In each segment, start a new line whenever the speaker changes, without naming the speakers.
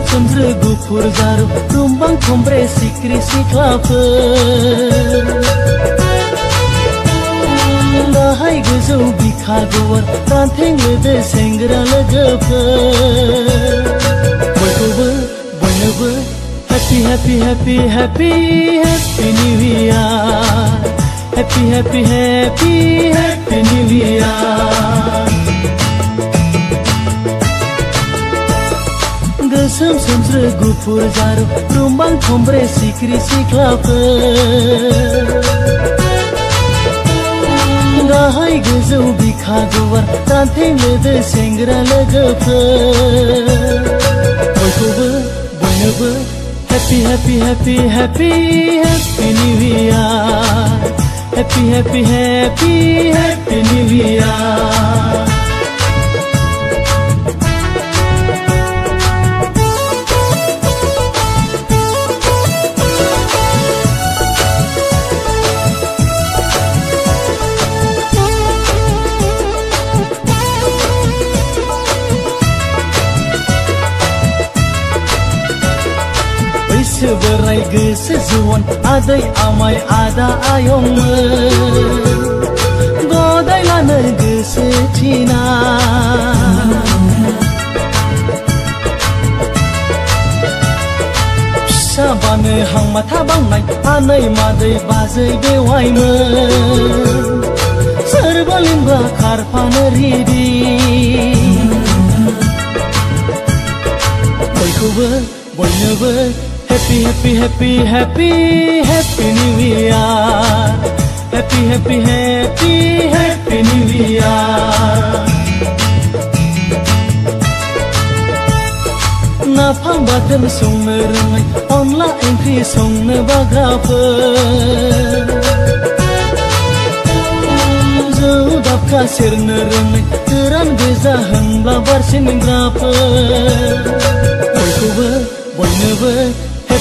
सोमज्रो गुफुर जारु रुमबां खमब्रे सिख्रि सिख्लाफोर गाहाय गोजौ बिखा गुवार दान्थें लोदो सेंग्रा लोगोफोर बयनोबो Happy, happy, happy, happy, happy New Year. Happy, happy, happy, happy New Year. Gosom सोमज्रो गुफुर जारु रुमबां खमब्रे सिख्रि सिख्लाफोर गाहाय गोजौ बिखा गुवार दान्थें लोदो सेंग्रा लोगोफोर बयनोबो Happy, happy, happy, happy, happy New Year. Happy, happy, happy, happy New Year. Borai goसो जुवन आदै आमाय आदा आयंमोन गदाय लानो गोसो थिना फिसा बानो हांमाथा बांनाय आनै मादै बाजै बेवायमोन सोरबा लिंबा खारफानो रिदि बयनोबो Happy, happy, happy, happy, happy New Year. Happy, happy, happy, happy New Year. Nafam baten songno roङै अनला ओंख्रि संनो बाग्राफोर जौ दाबखा सेरनो रोङै गोरान गोजा होनब्ला बारसिनग्राफोर बयनोबो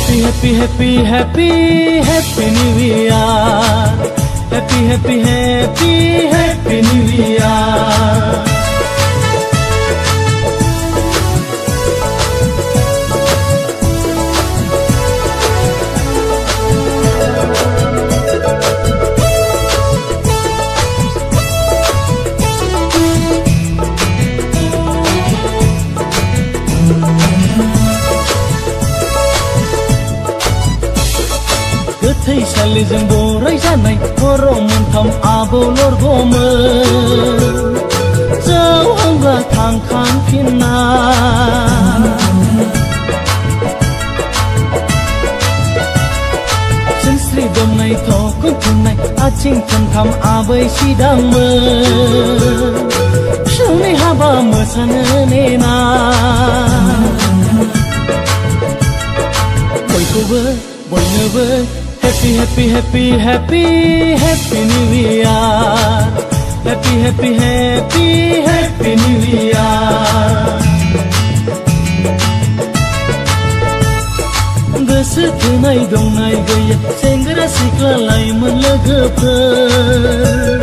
Happy, happy, happy, happy, happy New Year. Happy, happy, happy, happy New Year. गोथै सालिजों बराय जानाय खर' मोनथाम आबौ लरग'मोन जौ हांब्ला थांखांफिनना सिनस्रि दमनाय थखन थुननाय आथिं थोंथाम आबै सिदांमोन फिसौनि हाबा मोसानो नेना बयनोबो Happy, happy, happy, happy, happy New Year. Happy, happy, happy, happy New Year. गोसो थोनाय दंनाय गैया सेंग्रा सिख्ला लाइमोन लोगोफोर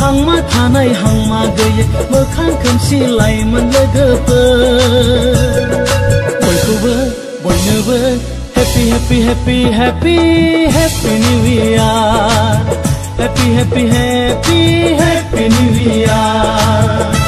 हांमा थानाय हांमा गैया मोखां खोमसि लाइमोन लोगोफोर बयनोबो Happy, happy, happy, happy, happy New Year. Happy, happy, happy, happy New Year.